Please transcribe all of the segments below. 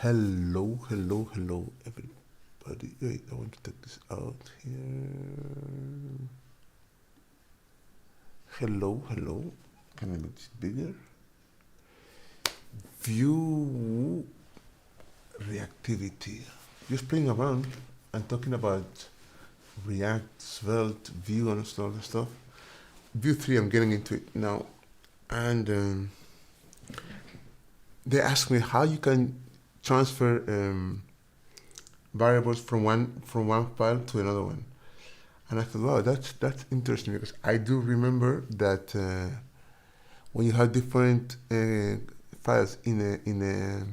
Hello, hello, hello, everybody. Wait, I want to take this out here. Hello, hello. Can I make this bigger? Vue Reactivity. Just playing around and talking about React, Svelte, Vue, and all that stuff. Vue3, I'm getting into it now. And they asked me how you can transfer variables from one file to another one. And I thought, wow, that's interesting, because I do remember that when you have different files in a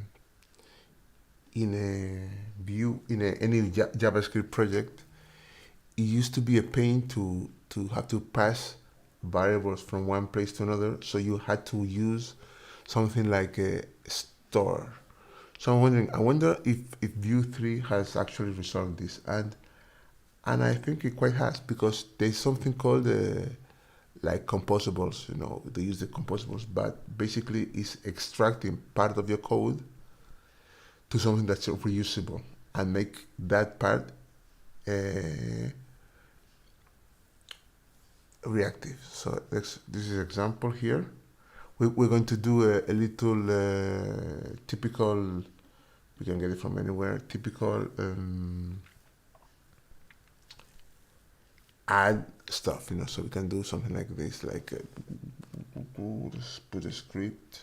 Vue, any JavaScript project, it used to be a pain to have to pass variables from one place to another. So you had to use something like a store. So I'm wondering, I wonder if Vue3 has actually resolved this, and I think it quite has, because there's something called like composables. They use the composables, but basically it's extracting part of your code to something that's reusable and make that part reactive. So this is an example here. We're going to do a little typical, we can get it from anywhere, typical add stuff, so we can do something like this, like just put a script,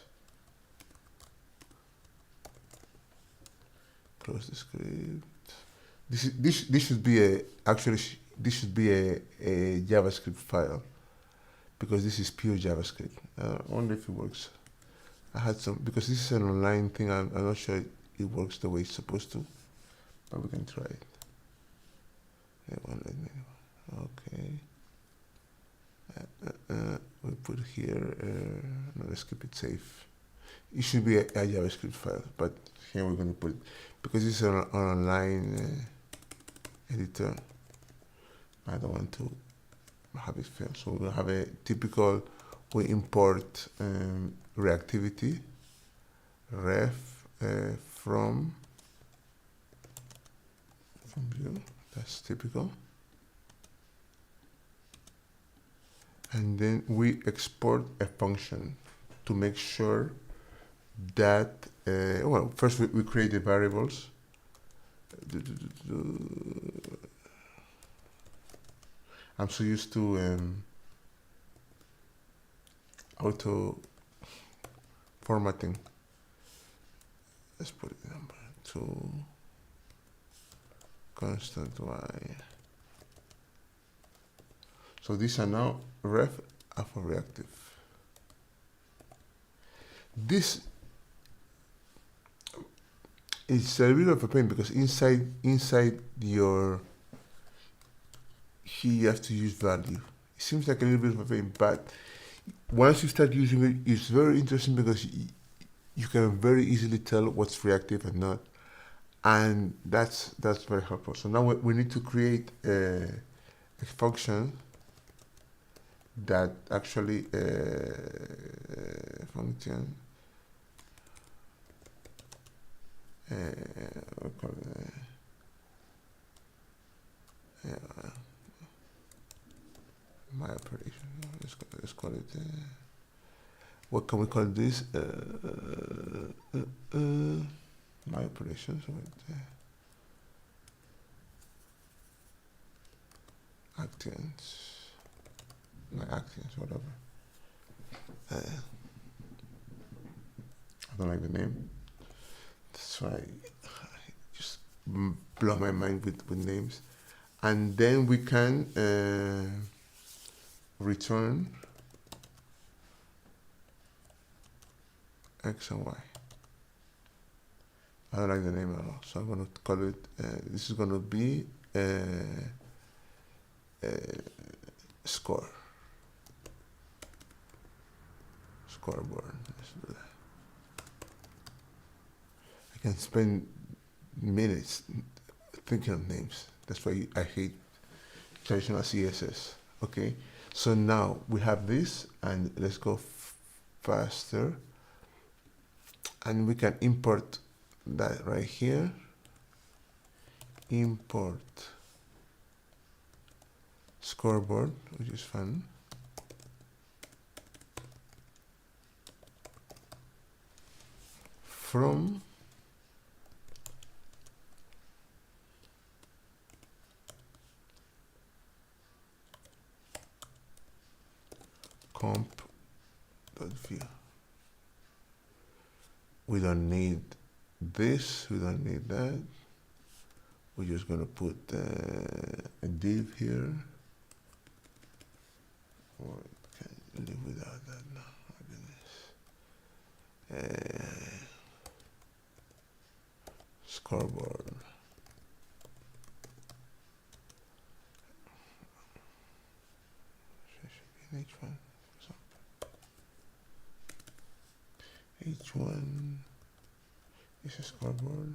close the script. This should be a JavaScript file, because this is pure JavaScript. I wonder if it works. I had some, because this is an online thing, I'm not sure it works the way it's supposed to, but we can try it. Okay. We put here, no, let's keep it safe. It should be a JavaScript file, but here we're going to put it, because this is an online editor. I don't want to have it fail. So we'll have a typical, we import reactivity ref from Vue. That's typical. And then we export a function to make sure that, well, first we create the variables. I'm so used to auto formatting. Let's put it number 2 constant y. So these are now ref for reactive. This is a bit of a pain, because inside your, here you have to use value. It seems like a little bit of a pain, but once you start using it, it's very interesting, because you can very easily tell what's reactive and not, and that's very helpful. So now we need to create a function that actually function we call it, my operation. Let's call it. What can we call this? My operation. So actions. My actions, whatever. I don't like the name. That's why I just blow my mind with names. And then we can return X and Y. I don't like the name at all, so I'm going to call it, this is going to be score. Scoreboard. Let's do that. I can spend minutes thinking of names. That's why I hate traditional CSS. Okay, so now we have this, and let's go faster. And we can import that right here, import scoreboard, which is fun. From comp.view. We don't need this, we don't need that. We're just gonna put a div here. Or can live without that now. My goodness. Scoreboard. Should be an H1, for example. H1 is a scoreboard.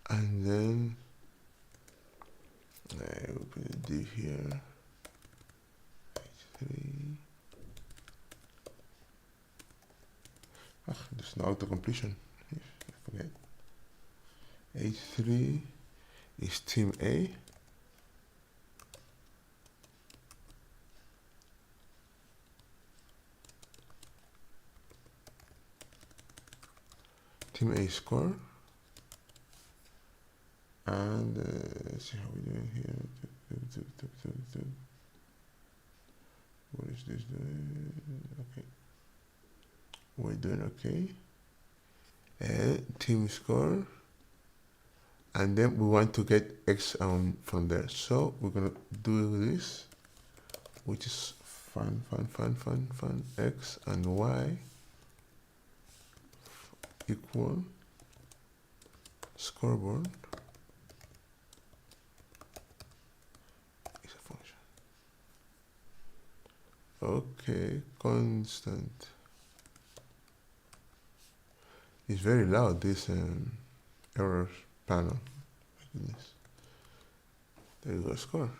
And then we'll put a div here. H3. There's no auto completion. I forget. H3 is team A. Team A score. And let's see how we're doing here. What is this doing? Okay. We're doing okay. Team score. And then we want to get X from there. So we're gonna do this, which is fun, X and Y equal scoreboard. Okay, constant. It's very loud, this error panel. My goodness. There you go, score.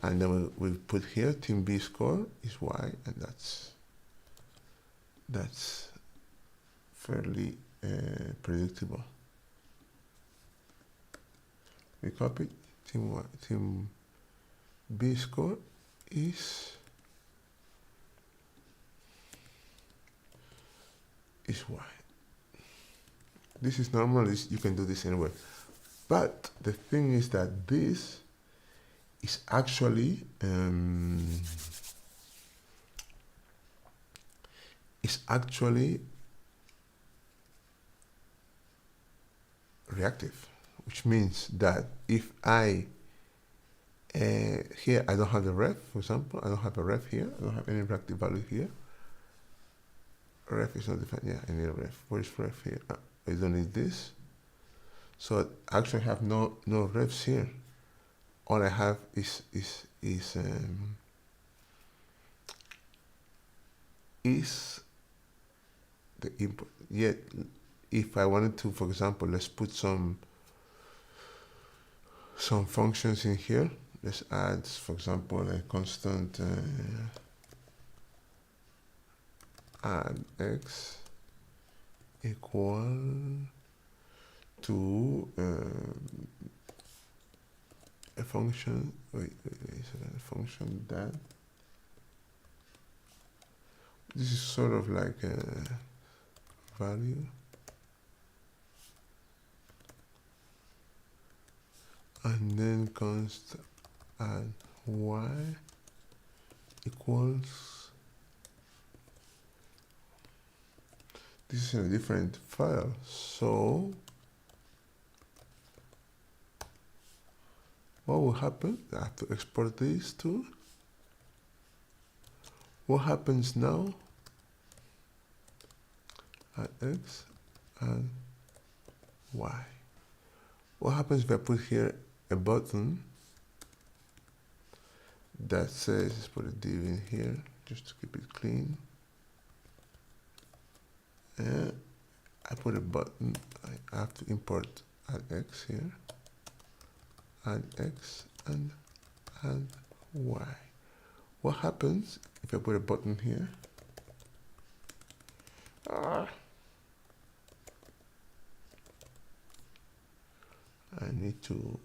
And then we put here team B score is Y, and that's fairly predictable. We copy team B score is Y. This is normal, you can do this anywhere. But the thing is that this is actually reactive, which means that if I here I don't have the ref, for example, I don't have a ref here, I don't have any reactive value here. Ref is not defined. Yeah, I need a ref. Where is ref here? I don't need this. So I actually have no refs here. All I have is the input. Yet, if I wanted to, for example, let's put some functions in here. Let's add, for example, a constant add x equal to a function. Wait, a function that. This is sort of like a value. And then const add y equals. This is in a different file, so what will happen? I have to export these two. What happens now? Add x and y. What happens if I put here a button that says, let's put a div in here just to keep it clean. And I put a button, I have to import add x here, add x and add y. What happens if I put a button here? I need to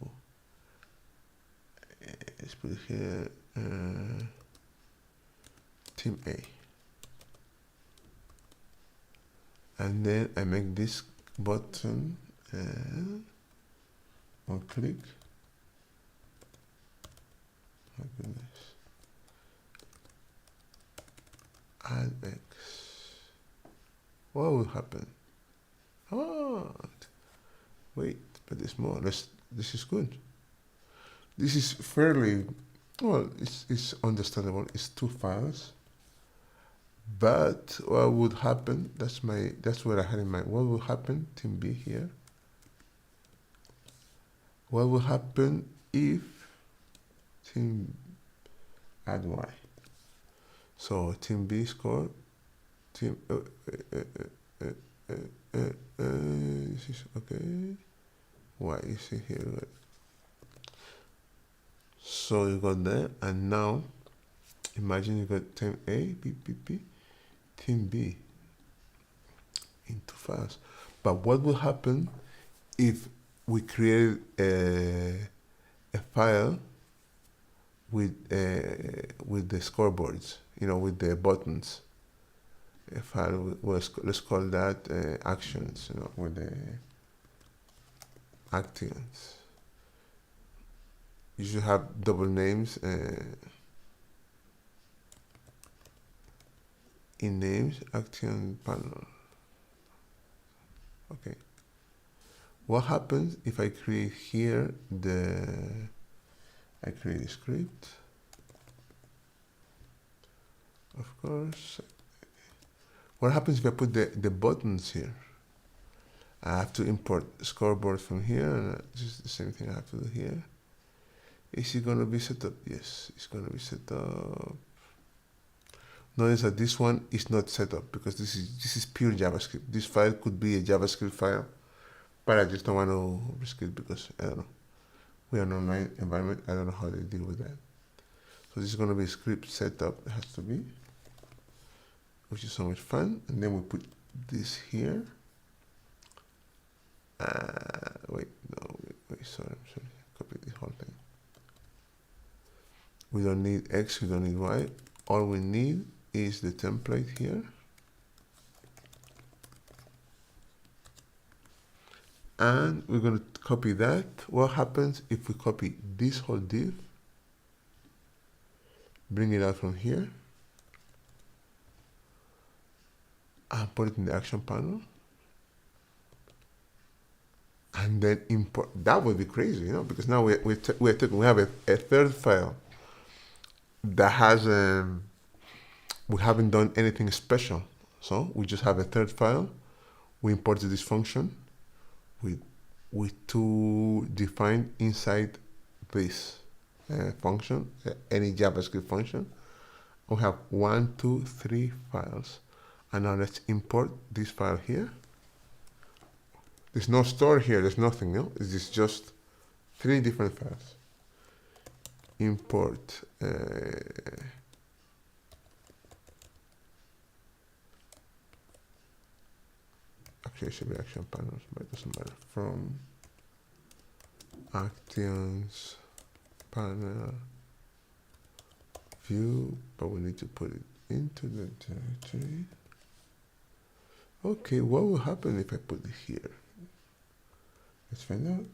let's put it here, team A, and then I make this button one click. My goodness. Add X. What will happen? Oh, wait, but there's more. This is good. This is fairly well. It's understandable. It's two files. But what would happen? That's what I had in mind. What will happen? Team B here. What will happen if team add Y? So team B score. Team this is okay. Y is here. So you got there, and now imagine you got team A, B, B, B, team B into files. But what will happen if we create a file with the scoreboards, with the buttons? A file let's call that actions, with the actions. You should have double names in names, action panel. Okay. What happens if I create here I create a script, of course. What happens if I put the buttons here? I have to import scoreboard from here, and just the same thing I have to do here. Is it going to be set up? Yes, it's going to be set up. Notice that this one is not set up because this is pure JavaScript. This file could be a JavaScript file, but I just don't want to risk it because I don't know. We are in an online environment. I don't know how they deal with that. So this is going to be a script setup. It has to be, which is so much fun. And then we put this here. Wait, sorry, I'm sorry. Copy this whole thing. We don't need X, we don't need Y. All we need is the template here. And we're going to copy that. What happens if we copy this whole div, bring it out from here, and put it in the action panel, and then import? That would be crazy, because now we have a third file that has we haven't done anything special. So we just have a third file. We imported this function with to define inside this function, any JavaScript function. We have 1, 2, 3 files. And now let's import this file here. There's no store here, there's nothing, It's just 3 different files. Import actually it should be action panels, but it doesn't matter. From actions panel view, but we need to put it into the directory. Okay, what will happen if I put it here? Let's find out.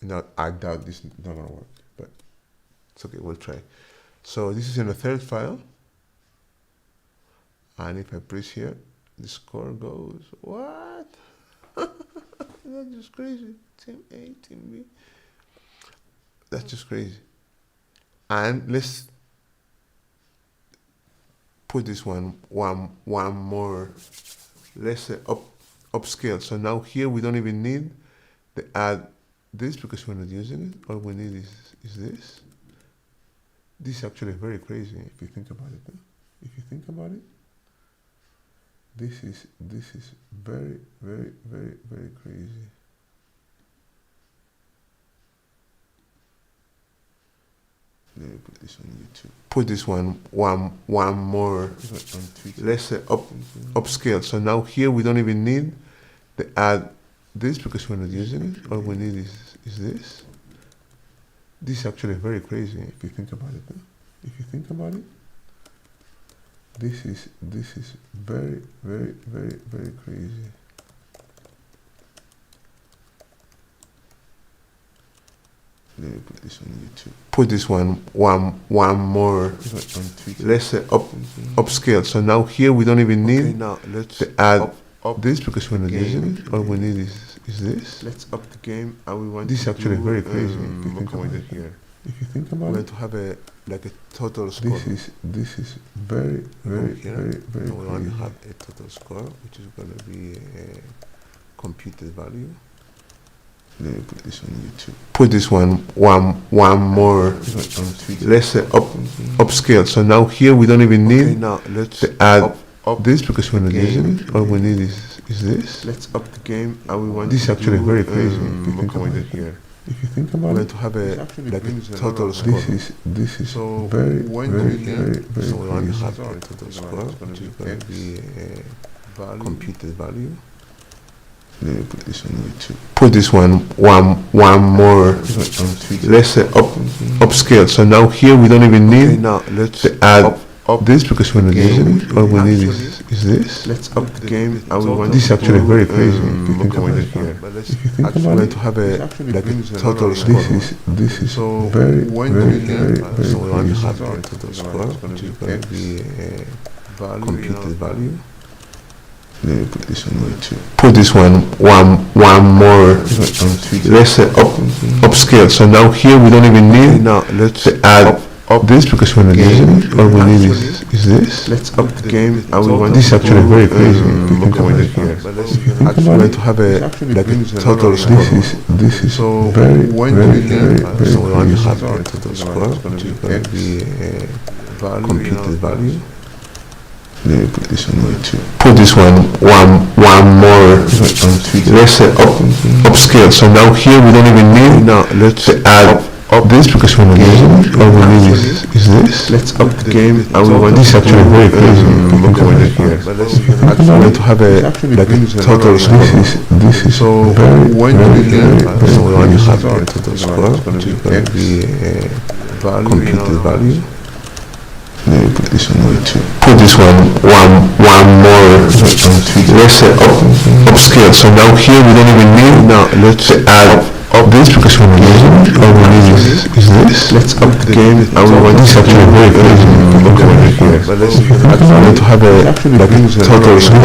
Now, I doubt this is not gonna work, but it's okay, we'll try. So this is in a third file. And if I press here, the score goes, what? That's just crazy. Team A, team B. That's just crazy. And let's put this one more, let's say upscale. So now here we don't even need the add this because we're not using it. All we need is this. This is actually very crazy if you think about it. Huh? If you think about it, this is very, very, very, very crazy. Let me put this on YouTube. Put this one more. Let's say upscale. So now here we don't even need to add this because we're not using it. All we need is this. This is actually very crazy if you think about it. If you think about it, this is very, very, very, very crazy. Let me put this on YouTube. Put this one more. Let's say upscale. So now here we don't even need to add this because we're not using it. All we need is this. Let's up the game, and we want. This is actually very crazy if you think about it here. If you think about it, we want to have a total score. This is very, very, very, very. We want to have a total score, which is going to be a computed value. Let me put this on YouTube. Put this one more. Let's say upscale. So now here we don't even need to add this because we're not using it. All we need is this. Let's up the game, and we want. This is actually very crazy if you think about it here. If you think about it, to have a total score. This is so very, very, very, very. So we want to have a total score, which is going to be a computed value. Let me put this on YouTube. Put this one more. Let's say upscale. So now here we don't even need to add this because we're not using it. All we need is this. Let's up the game, and we want. This is actually very crazy if you think about it here. If you think about it, to have a total score. This is so very, very, very, very. So we want to have a total score, which is going to be a computed value. Let me put this on YouTube. Put this one more. Let's say upscale. So now here we don't even need to add this because we're not using it. All we need is this. Let's up the game, and we want. This is actually very crazy if you think about it here. We want to have a total score. This is so very, very, very, very. So we want to have a total score, which is going to be a computed value. Let me put this on YouTube. Put this one more. Let's say upscale. So now here we don't even need to add this because we're not using it. All we need is this. Let's up the game, and we want. This is actually very crazy if you think about it here. We want to have a total score. This is so very, very, very, very. So we want to have a total score, which is going to be a computed value. Let me put this on YouTube. Put this one more. Let's say upscale. So now here we don't even need to add this because we're not using it. All we need is this. Let's up the game, and we want. This is actually very crazy if you think about it here. We want to have a total score. This is so very, very, very. So we want to have a total score, which is going to be a computed value. Let me put this on YouTube. Put this one more. Let's say upscale. So now here we don't even need to add this because we're not using it. All we need is this. Let's up the game, and we want. This actually very crazy if you think about it here. We want to have a total score.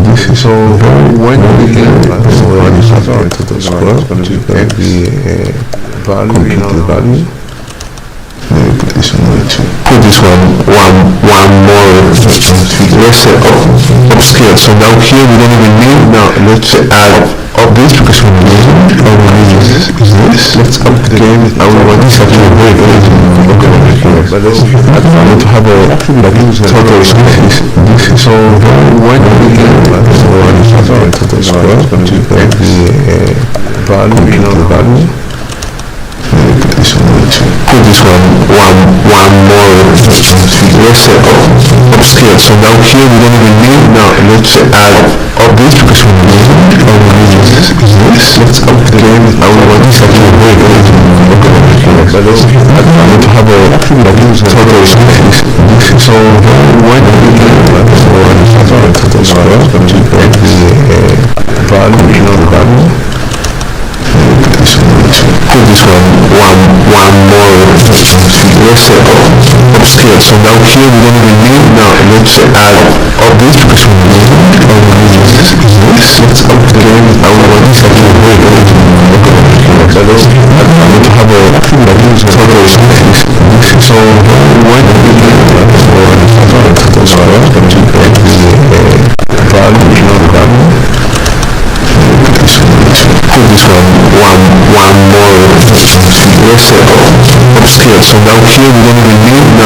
This is so very, very, very. So we want to have a total score, which is going to be a computed value. Let me put this on YouTube. Put this one more. Let's say upscale. So now here we don't even need to add this because we're not using it. All we need is this. Let's up the game, and we want. This actually very crazy if you think about it here. We want to have a total score. This is so very, very, very. So we want to have a total score, which is going to be a value. Put this one more. Let's say upscale. So now here we don't even need to add this because we're not using it. All we need is this. Let's up the game, and we want. This actually very crazy. We want to have a total score. This is so very, very. So we want to have a total score, which is going to be a value. Put this one more. Let's say upscale. So now here we don't even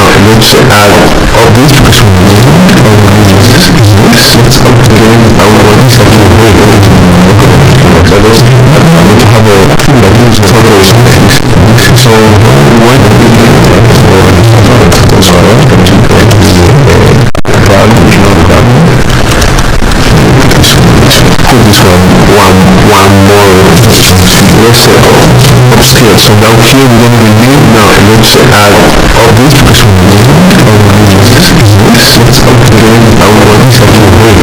need to add this because we're not using it. All we need is this. Let's up the game, and we want. This actually very crazy. We want to have a total score. This is so very, very. one more, let's say upscale. So now here we're going to review. Now let's add all this because we need let's upgrade our one second way.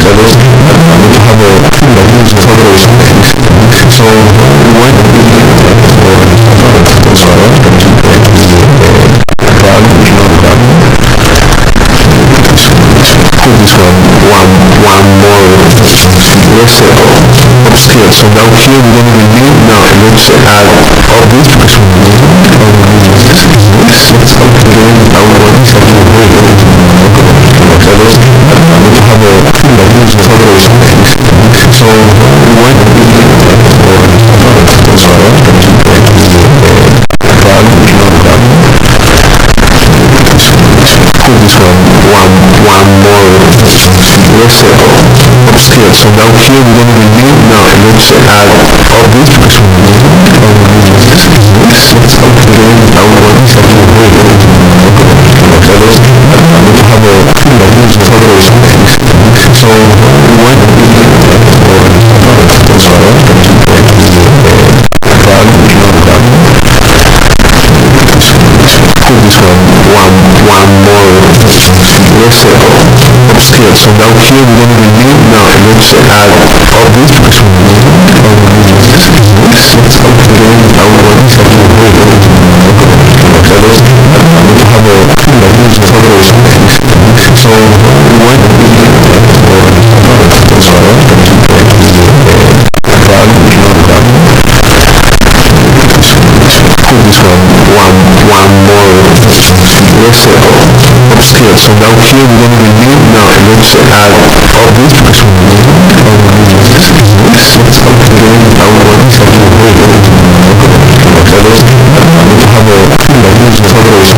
So let's have a collaboration. So when we this one more, let's say upscale. So now here we're going to review. Now let's add all this because we need let's upgrade our one second way. So let's have a collaboration. So when this one more, let's say upscale. So now here we're going to review. Now let's add all this because we need let's upgrade our one second way. So let's have a collaboration. So when this one more, let's say upscale. So now here we're going to review. Now let's add all this because we need let's upgrade our one second way. So let's have a collaboration. So when this one more, let's say upscale. So now here we're going to review. Now let's add all this because we need let's upgrade our one second way. So let's have a collaboration. So when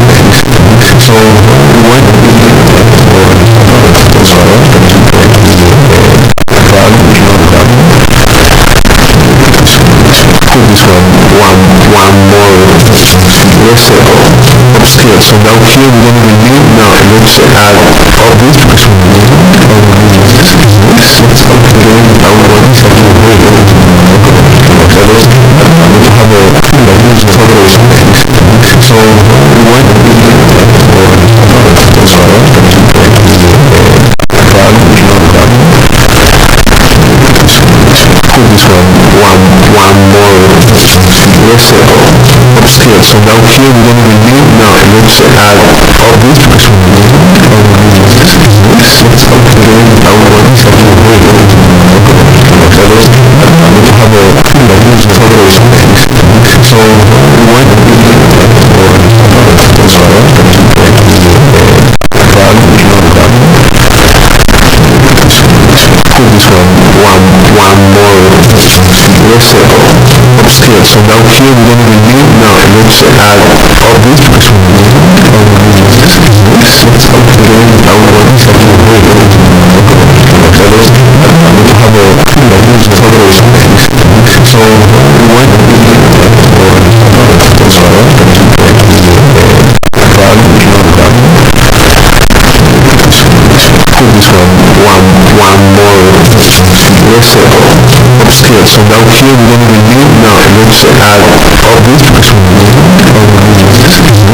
this one more, let's say upscale. So now here we're going to review. Now let's add all this because we need let's upgrade our one second way. So let's have a collaboration. So when this one more, let's say upscale. So now here we're going to review. Now let's add all this because we need let's upgrade our one second way. So let's have a collaboration. So when this one more, let's say upscale. So now here we're going to review. Now let's add all this because we need let's upgrade our one second way. So let's have a collaboration. So when this one more, let's say upscale. So now here we're going to review. Now let's add all this because we need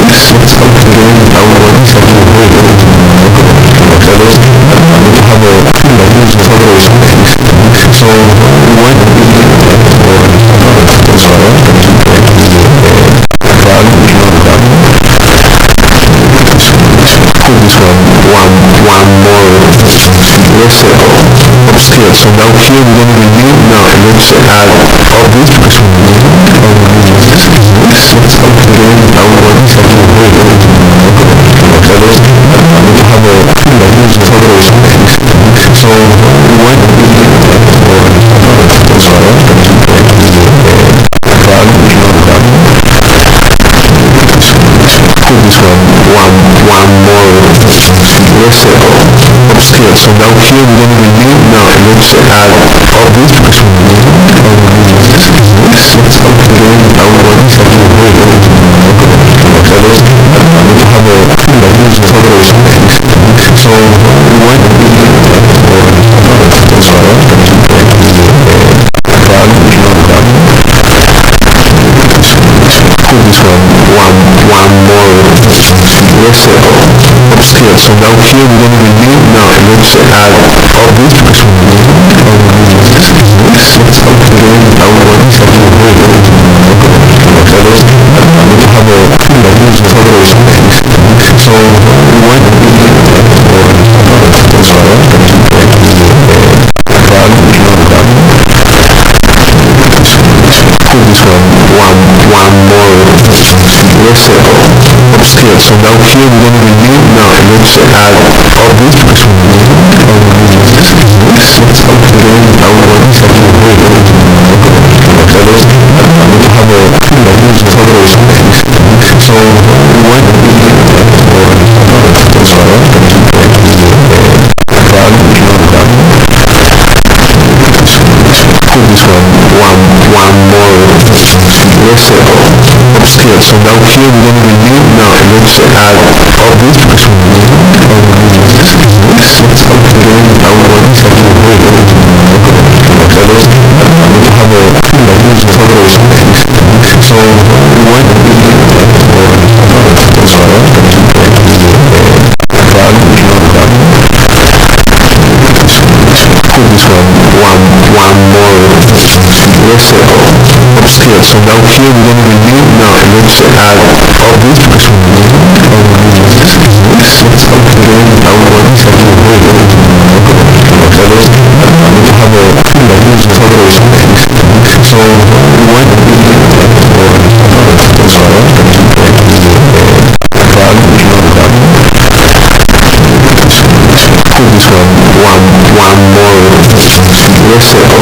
let's upgrade our one second way. So let's have a collaboration. So when this one more, let's say upscale. So now here we're going to review. Now let's add all this because we need let's upgrade our one second way. So let's have a collaboration. So when this one more, let's say upscale. So now here we're going to review. Now let's add all this because we need let's upgrade our one second way. So let's have a collaboration. So when one more, let's say, upscale. So now here we don't even need, now let's add all this because we need let's upgrade our one second way. So let's have a use coverage. So when we this one more, let's say, upscale. So now here we don't even need, now let's add all this because we need let's upgrade our one second way. So let's have a use coverage. So when we this one more, let's say, upscale. So now here we don't even need, now let's add all this because we need let's upgrade our one second way. So let's have a use coverage. So when we this one more, let's say, upscale. So now here we don't even need, now let's add all this because we need let's upgrade our one second way. So let's have a use coverage. So when we this one more, let's say,